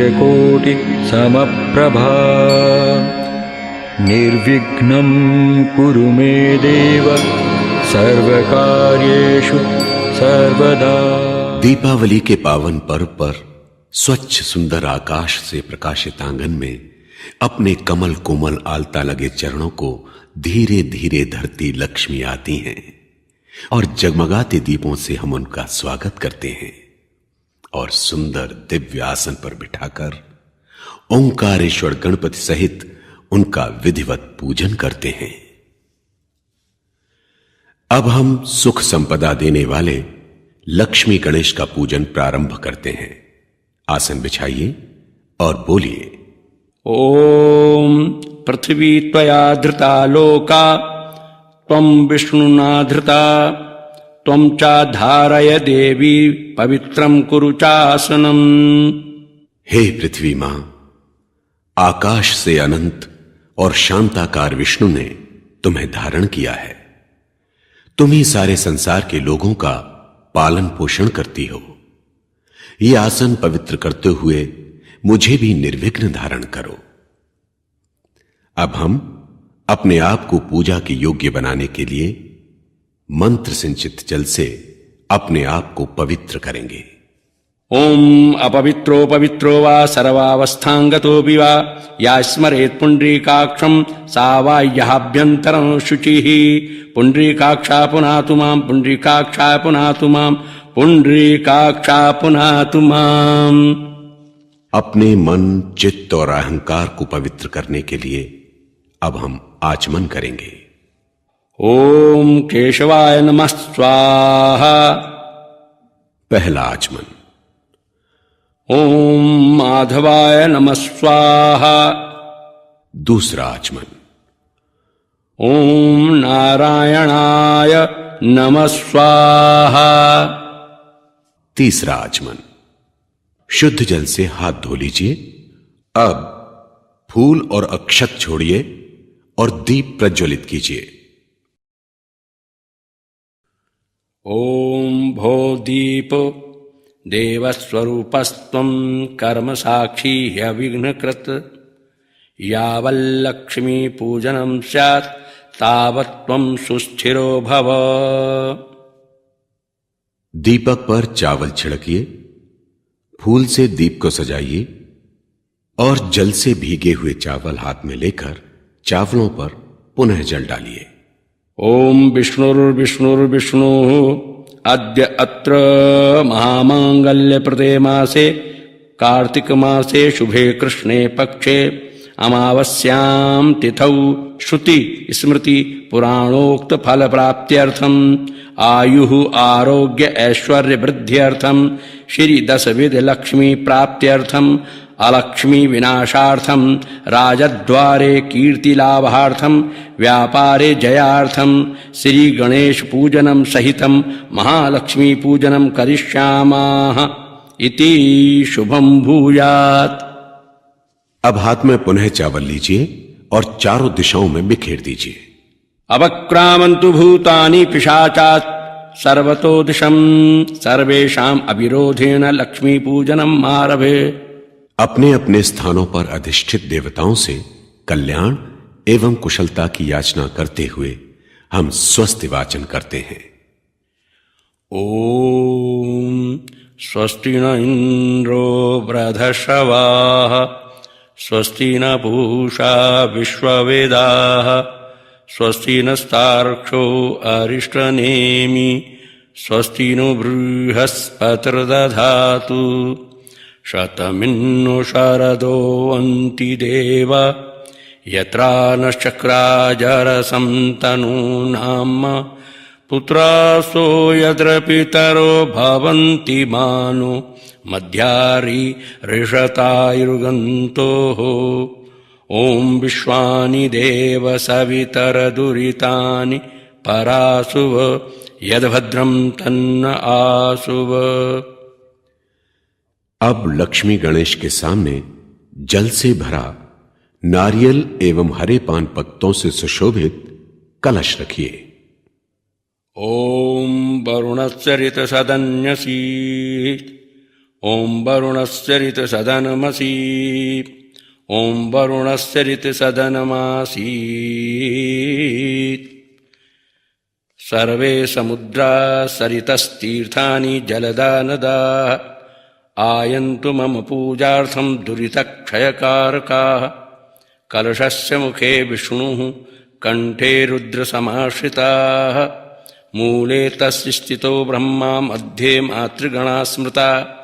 सूर्यकोटि समप्रभा निर्विघ्नं कुरु मे देव सर्वकार्येषु सर्वदा। दीपावली के पावन पर्व पर स्वच्छ सुंदर आकाश से प्रकाशित आंगन में अपने कमल कोमल आलता लगे चरणों को धीरे धीरे धरती लक्ष्मी आती हैं और जगमगाते दीपों से हम उनका स्वागत करते हैं और सुंदर दिव्य आसन पर बिठाकर ओंकारेश्वर गणपति सहित उनका विधिवत पूजन करते हैं। अब हम सुख संपदा देने वाले लक्ष्मी गणेश का पूजन प्रारंभ करते हैं। आसन बिछाइए और बोलिए। ओम पृथ्वी त्वया धृता लोका त्वं विष्णुना धृता त्वं च धारय देवी पवित्रं कुरु चासनम। हे पृथ्वी मां, आकाश से अनंत और शांताकार विष्णु ने तुम्हें धारण किया है। तुम ही सारे संसार के लोगों का पालन पोषण करती हो। ये आसन पवित्र करते हुए मुझे भी निर्विघ्न धारण करो। अब हम अपने आप को पूजा के योग्य बनाने के लिए मंत्र सिंचित जल से अपने आप को पवित्र करेंगे। ओम अपवित्रो पवित्रो वा सर्वावस्थांगतोऽपि वा या स्मरेत् पुंडरीकाक्षं सा वा यहाभ्यन्तरं शुचिः। पुंडरीकाक्षा पुनातु मां, पुंडरीकाक्षा पुनातु मां, पुंडरीकाक्षा पुनातु मां। अपने मन, चित्त और अहंकार को पवित्र करने के लिए अब हम आचमन करेंगे। ओम केशवाय नमः स्वाहा। पहला आचमन। ओम माधवाय नमः स्वाहा। दूसरा आचमन। ओम नारायणाय नमः स्वाहा। तीसरा आचमन। शुद्ध जल से हाथ धो लीजिए। अब फूल और अक्षत छोड़िए और दीप प्रज्वलित कीजिए। ओम भो दीप देवस्वरूपस्त्वं कर्म साक्षी ह्यविघ्नकृत यावल्लक्ष्मी पूजनं स्यात् तावत्त्वं सुस्थिरो भव। दीपक पर चावल छिड़किए, फूल से दीप को सजाइए और जल से भीगे हुए चावल हाथ में लेकर चावलों पर पुनः जल डालिए। ओम विष्णुर्विष्णुर्विष्णुः अद्य अत्र महामांगल्य प्रदे मासे कार्तिक मासे शुभे कृष्णे पक्षे अमावस्यां तिथौ श्रुति स्मृति पुराणोक्त फल प्राप्त्यर्थम आयुः आरोग्य ऐश्वर्य वृद्ध्यर्थम श्री दशविध लक्ष्मी प्राप्त्यर्थम अलक्ष्मी विनाशार्थम राजद्वारे कीर्ति लाभार्थम व्यापारे जयार्थम श्री गणेश पूजनम सहितम महालक्ष्मी पूजनम करिष्यामः इति शुभम भूयात्। अब हाथ में पुनः चावल लीजिए और चारों दिशाओं में बिखेर दीजिए। अवक्रामन्तु भूतानि पिशाचात् सर्वतो दिशं सर्वेषां अविरोधेन लक्ष्मी पूजनम आरभे। अपने अपने स्थानों पर अधिष्ठित देवताओं से कल्याण एवं कुशलता की याचना करते हुए हम स्वस्ति वाचन करते हैं। ओम स्वस्ति न इंद्रो वृधश्रवाः स्वस्ति न पूषा विश्ववेदाः स्वस्ति नस्तार्क्ष्यो अरिष्टनेमि स्वस्ति नो बृहस्पतिर्दधातु शतमिन्नो शरदो अन्ति देव यत्रा नश्चक्राजरसन्तनूनाम् पुत्रासो यत्र पितरो भवन्ति मानो मध्यारी ऋषतायुर्गन्तोः। ओम विश्वानि देव सवितरदुरितानि परासुव यद्भद्रं तन्न आसुव। अब लक्ष्मी गणेश के सामने जल से भरा नारियल एवं हरे पान पत्तों से सुशोभित कलश रखिए। ओम वरुणस्य ऋतसदन्यसीत् ॐ वरुणस्य ऋतसदनमसि ॐ वरुणस्य ऋतसदनमासीत् सर्वे समुद्रा सरितस्तीर्थानि जलदा नदाः आयन्तु मम पूजार्थं दुरितक्षयकारकाः कलशस्य मुखे विष्णुः कण्ठे रुद्रसमाश्रिताः मूले तस्य स्थितो ब्रह्मा मध्ये मातृगणा स्मृता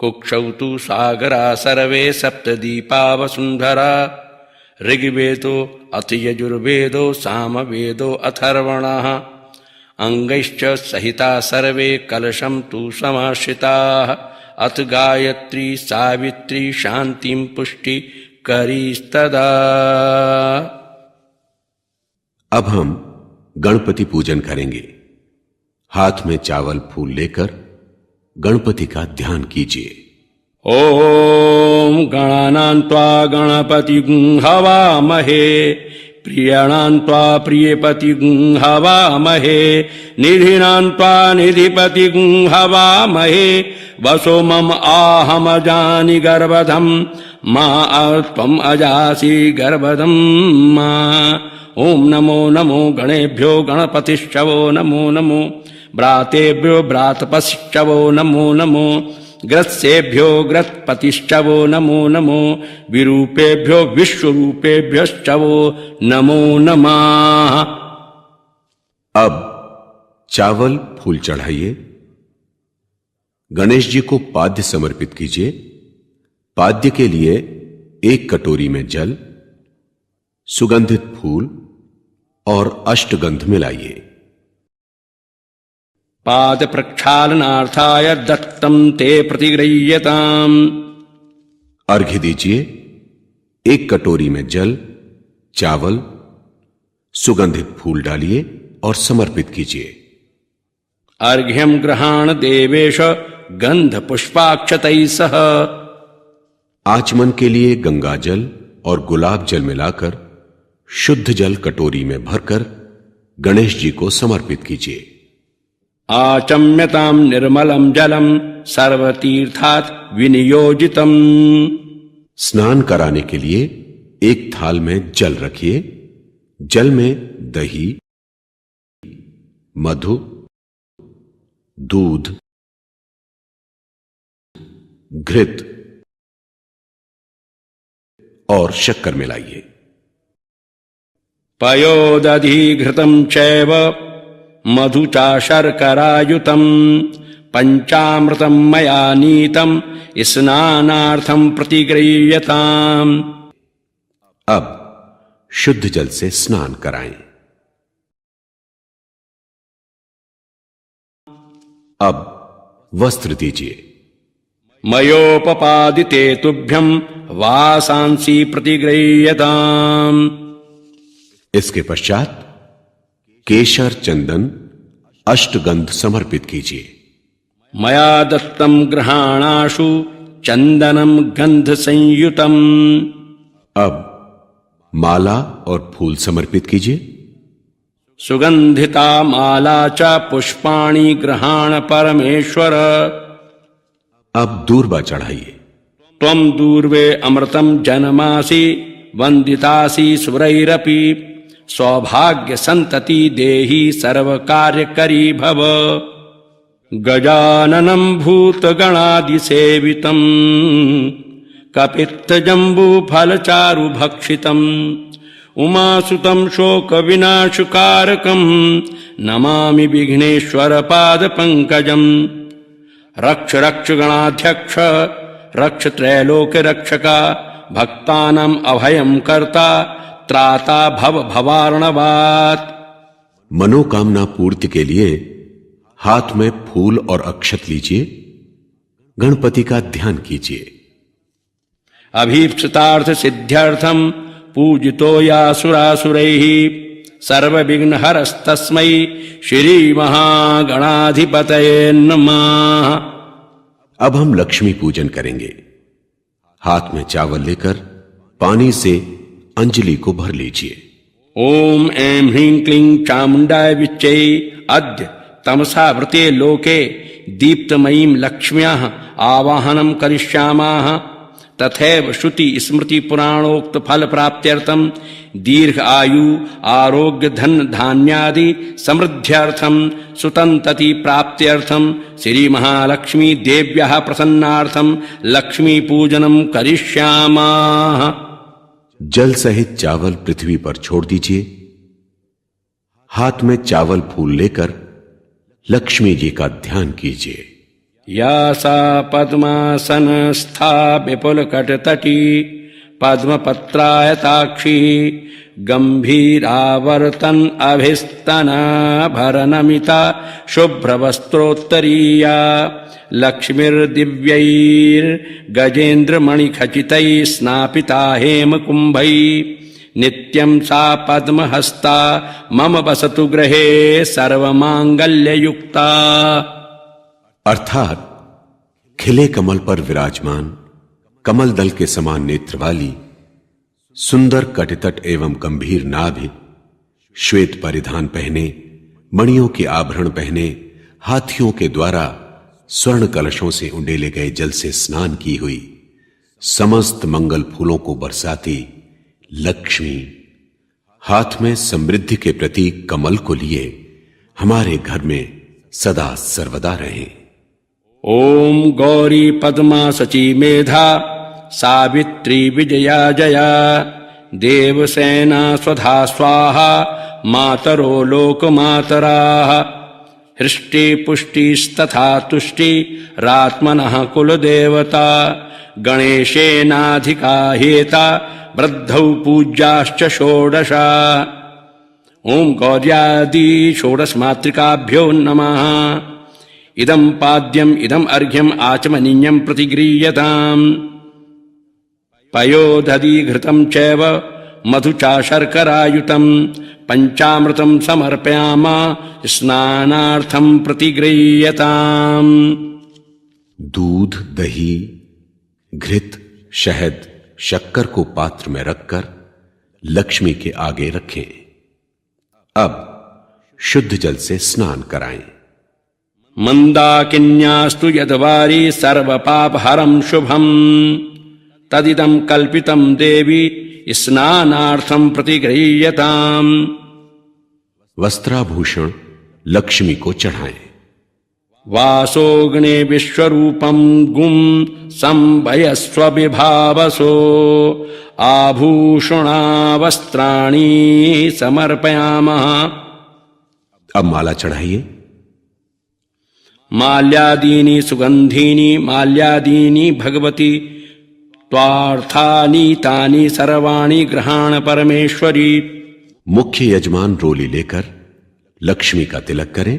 कुक्षौ तु सागरा सर्वे सप्तदीपा वसुन्धरा ऋग्वेदो अथ यजुर्वेदो सामवेदो अथर्वणः अङ्गैश्च सहिता सर्वे कलशं तु समाश्रिताः अथ गायत्री सावित्री शान्तिं पुष्टि करीस्तदा। अब हम गणपति पूजन करेंगे। हाथ में चावल फूल लेकर गणपति का ध्यान कीजिए। ॐ गणानां त्वा गणपतिं हवामहे प्रियाणां त्वा प्रियपतिं हवामहे निधिनां त्वा निधिपतिं हवामहे वसो मम आहमजानि गर्भधं मा त्वम् अजासि गर्भधं मा। ॐ नमो नमो गणेभ्यो गणपतिश्चवो नमो नमो व्रातेभ्यो व्रातपतिश्चवो नमो नमो ग्रत्सेभ्यो ग्रत्पतिश्चवो नमो नमो विरूपेभ्यो विश्वरूपेभ्यश्चवो नमो नमः। अब चावल फूल चढ़ाइए। गणेश जी को पाद्य समर्पित कीजिए। पाद्य के लिए एक कटोरी में जल, सुगंधित फूल और अष्टगंध मिलाइए। पाद प्रक्षालनार्थाय दत्तं ते प्रतिगृह्यताम्। अर्घ्य दीजिए। एक कटोरी में जल, चावल, सुगंधित फूल डालिए और समर्पित कीजिए। अर्घ्यं गृहाण देवेश गंध पुष्पाक्षतैः सह। आचमन के लिए गंगा जल और गुलाब जल मिलाकर शुद्ध जल कटोरी में भरकर गणेश जी को समर्पित कीजिए। आचम्यतां निर्मलं जलं सर्वतीर्थात् विनियोजितम्। स्नान कराने के लिए एक थाल में जल रखिए। जल में दही, मधु, दूध, घृत और शक्कर मिलाइए। पयोदधिघृतं चैव मधु च शर्करायुतं पंचामृतं मया नीतं स्नानार्थं प्रतिगृह्यताम्। अब शुद्ध जल से स्नान कराएं। अब वस्त्र दीजिए। मयोपपादिते तुभ्यं वासांसि प्रतिगृह्यताम्। इसके पश्चात केशर, चंदन, अष्टगंध समर्पित कीजिए। मया दत्तं गृहाणाशु चंदनं गंध संयुतम्। अब माला और फूल समर्पित कीजिए। सुगंधिता माला च पुष्पाणि गृहाण परमेश्वर। अब दूर्वा चढ़ाइए। त्वं दूर्वे अमृतं जनमासि वंदितासि सुरैरपि सौभाग्य संतति देहि सर्वकार्यकरी भव। गजाननं भूतगणादिसेवितं कपित्थजम्बूफलचारुभक्षितम् उमासुतं शोकविनाशकारकं नमामि विघ्नेश्वर पादपङ्कजम्। रक्ष रक्ष गणाध्यक्ष रक्ष त्रैलोक्य रक्षका भक्तानां अभयं कर्ता त्राता भव भवार्णवात्। मनोकामना पूर्ति के लिए हाथ में फूल और अक्षत लीजिए। गणपति का ध्यान कीजिए। अभीप्सितार्थ सिद्ध्यर्थं पूजितो यासुरासुरैः सर्वविघ्नहरस्तस्मै श्री महागणाधिपतये नमः। अब हम लक्ष्मी पूजन करेंगे। हाथ में चावल लेकर पानी से अंजलि को भर लीजिए। ओम ऐं ह्रीं क्लीं चामुंडाय विच्चै अद्य तमसा व्रते लोके दीप्तमयीं लक्ष्म्याः आवाहनं करिष्यामः। तथैव श्रुति स्मृति पुराणोक्त फल प्राप्त्यर्थम दीर्घ आयु आरोग्य धन धान्यादि समृद्ध्यर्थम सुतंतति प्राप्त्यर्थम श्री महालक्ष्मी देव्याः प्रसन्नार्थम लक्ष्मी पूजनम करिष्यामः। जल सहित चावल पृथ्वी पर छोड़ दीजिए। हाथ में चावल फूल लेकर लक्ष्मी जी का ध्यान कीजिए। या सा पद्मासनस्था विपुलकटतटी पद्मपत्रायताक्षी गंभीरावर्तन अभिस्तनाभरणमिता शुभ्रवस्त्रोत्तरीया लक्ष्मीर्दिव्यैर्गजेन्द्रमणिखचितैः स्नापिता हेमकुम्भैः नित्यं सा पद्महस्ता मम वसतु गृहे सर्वमांगल्ययुक्ता। अर्थात खिले कमल पर विराजमान कमल दल के समान नेत्र वाली सुंदर कटितट एवं गंभीर नाभि, श्वेत परिधान पहने, मणियों के आभरण पहने, हाथियों के द्वारा स्वर्ण कलशों से उंडेले गए जल से स्नान की हुई, समस्त मंगल फूलों को बरसाती लक्ष्मी हाथ में समृद्धि के प्रतीक कमल को लिए हमारे घर में सदा सर्वदा रहे। ओम गौरी पद्मा सची मेधा सावित्री विजया जया देवसेना स्वधा स्वाहा मातरो लोकमातराः हृष्टि पुष्टिस्तथा तुष्टि रात्मनः कुलदेवता गणेशेनाधिका हेता वृद्धौ पूज्याश्च षोडशा। ओम गौर्यादि षोडश मातृकाभ्यो नमः। इदं पाद्यम इदं अर्घ्यम आचमनीयं प्रतिगृह्यताम्। पयोदधि घृतं चैव मधु च शर्करायुतं पंचामृतं समर्पयामः स्नानार्थं प्रतिगृह्यताम्। दूध, दही, घृत, शहद, शक्कर को पात्र में रखकर लक्ष्मी के आगे रखें। अब शुद्ध जल से स्नान कराएं। मंदाकिन्यास्तु यद्वारी सर्वपापहरं शुभं तदिदं कल्पितं देवी स्नानार्थं प्रतिगृह्यताम्। वस्त्राभूषण लक्ष्मी को चढ़ाएं। वासोग्ने विश्वरूपं गुं संभयस्व विभावसो आभूषणा वस्त्राणि समर्पयामः। अब माला चढ़ाइए। माल्यादीनि सुगंधीनि माल्यादीनि भगवती त्वार्थानि तानि सर्वाणि गृहाण परमेश्वरी। मुख्य यजमान रोली लेकर लक्ष्मी का तिलक करें,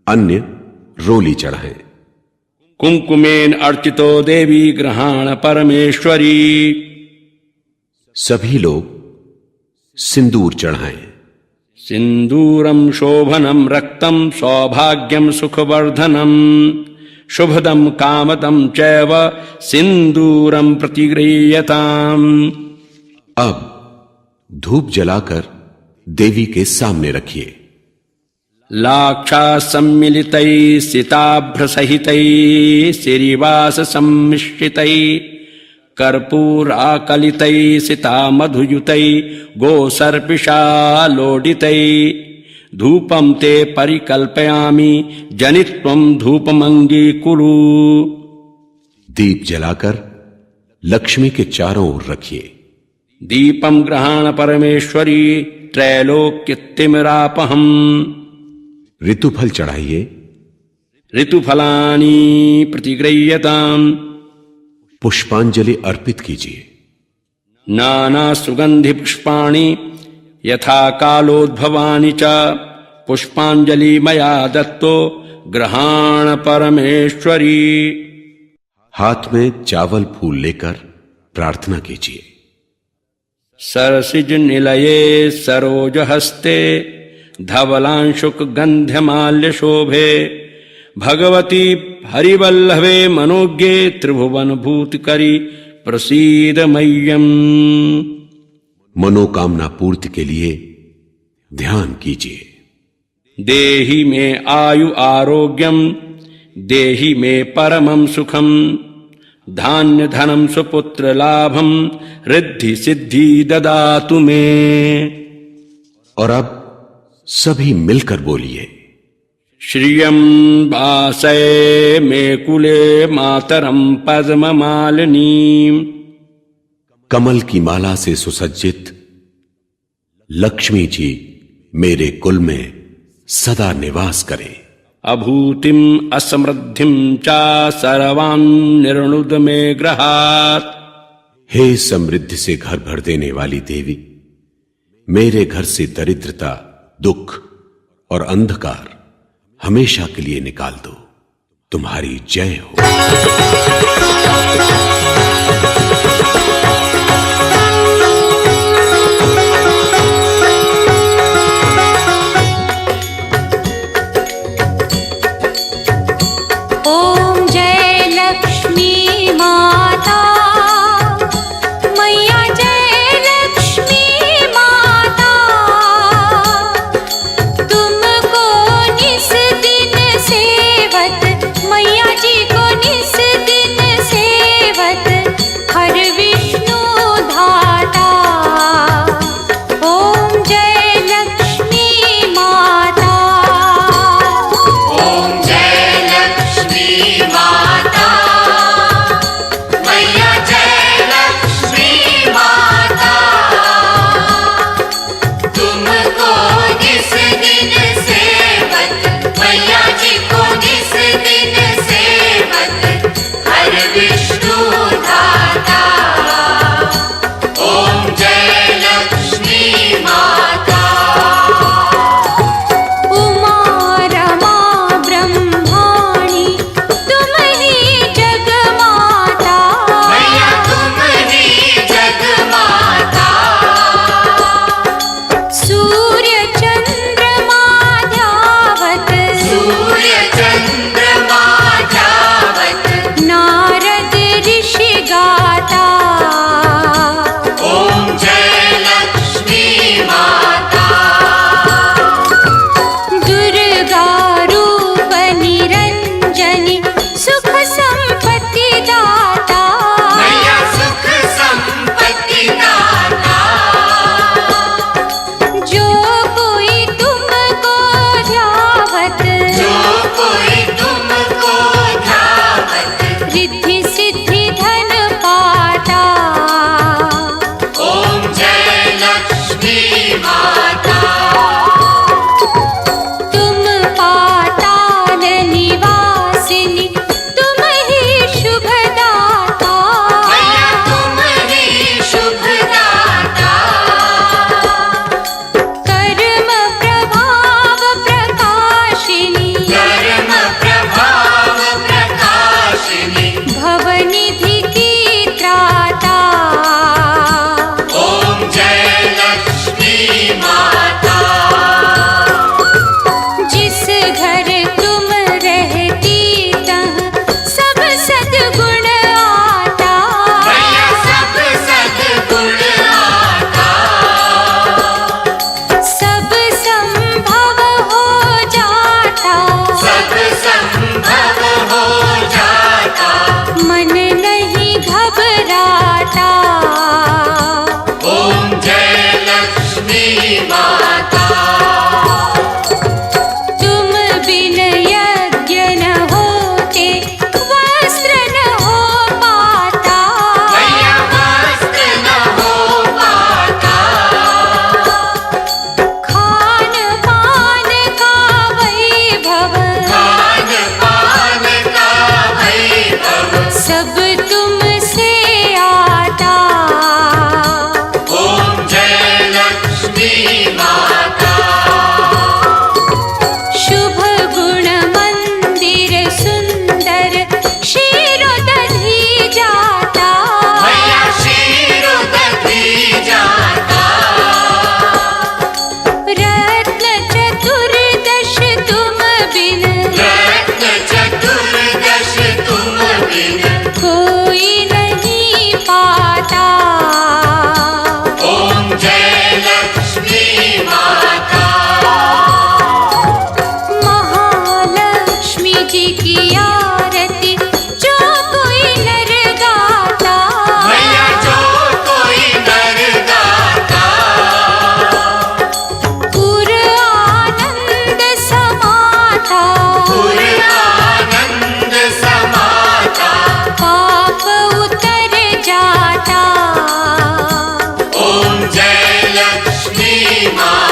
अन्य रोली चढ़ाएं। कुंकुमेन अर्चितो देवी गृहाण परमेश्वरी। सभी लोग सिंदूर चढ़ाएं। सिंदूरम शोभनम रक्तम सौभाग्यम सुखवर्धनम शुभदम कामदम चैव सिंदूरम प्रतिगृह्यताम्। अब धूप जलाकर देवी के सामने रखिए। लाक्षा सम्मिलितै सिताभ्रसहितै श्रीवास सम्मिश्रितै कर्पूराकलितै सिता मधुयुतै गोसर्पिषालोडितै धूपं ते परिकल्पयामि जनित्वं धूपमंगीकुरु। दीप जलाकर लक्ष्मी के चारों ओर रखिए। दीपम ग्रहाण परमेश्वरी त्रैलोक्यतिमिरापहम्। ऋतुफल चढ़ाइए। ऋतुफलानि प्रतिगृह्यताम्। पुष्पांजलि अर्पित कीजिए। नाना सुगंधि पुष्पाणि यथा कालोद्भवानि च पुष्पांजलि मया दत्तो ग्रहाण परमेश्वरी। हाथ में चावल फूल लेकर प्रार्थना कीजिए। सरसिज निलये सरोज हस्ते धवलांशुक गंध्यमाल्य शोभे भगवती हरिवल्लभे मनोज्ञे त्रिभुवन भूतकरी प्रसीद मह्यम। मनोकामना पूर्ति के लिए ध्यान कीजिए। देहि में आयु आरोग्यम देहि मे परमं सुखम धान्य धनम सुपुत्र लाभम रिद्धि सिद्धि ददातु मे। और अब सभी मिलकर बोलिए, श्रियं वासये मे कुले मातरम पद्म मालिनी। कमल की माला से सुसज्जित लक्ष्मी जी मेरे कुल में सदा निवास करें। अभूतिम असमृद्धिम चा सर्वान् निर्णुद मे गृहात्। हे समृद्धि से घर भर देने वाली देवी, मेरे घर से दरिद्रता, दुख और अंधकार हमेशा के लिए निकाल दो। तुम्हारी जय हो। ओम जय लक्ष्मी माता, मैया जय लक्ष्मी माता। तुमको निस दिन सेवत, मैया जी को निस दिन सेवत। माता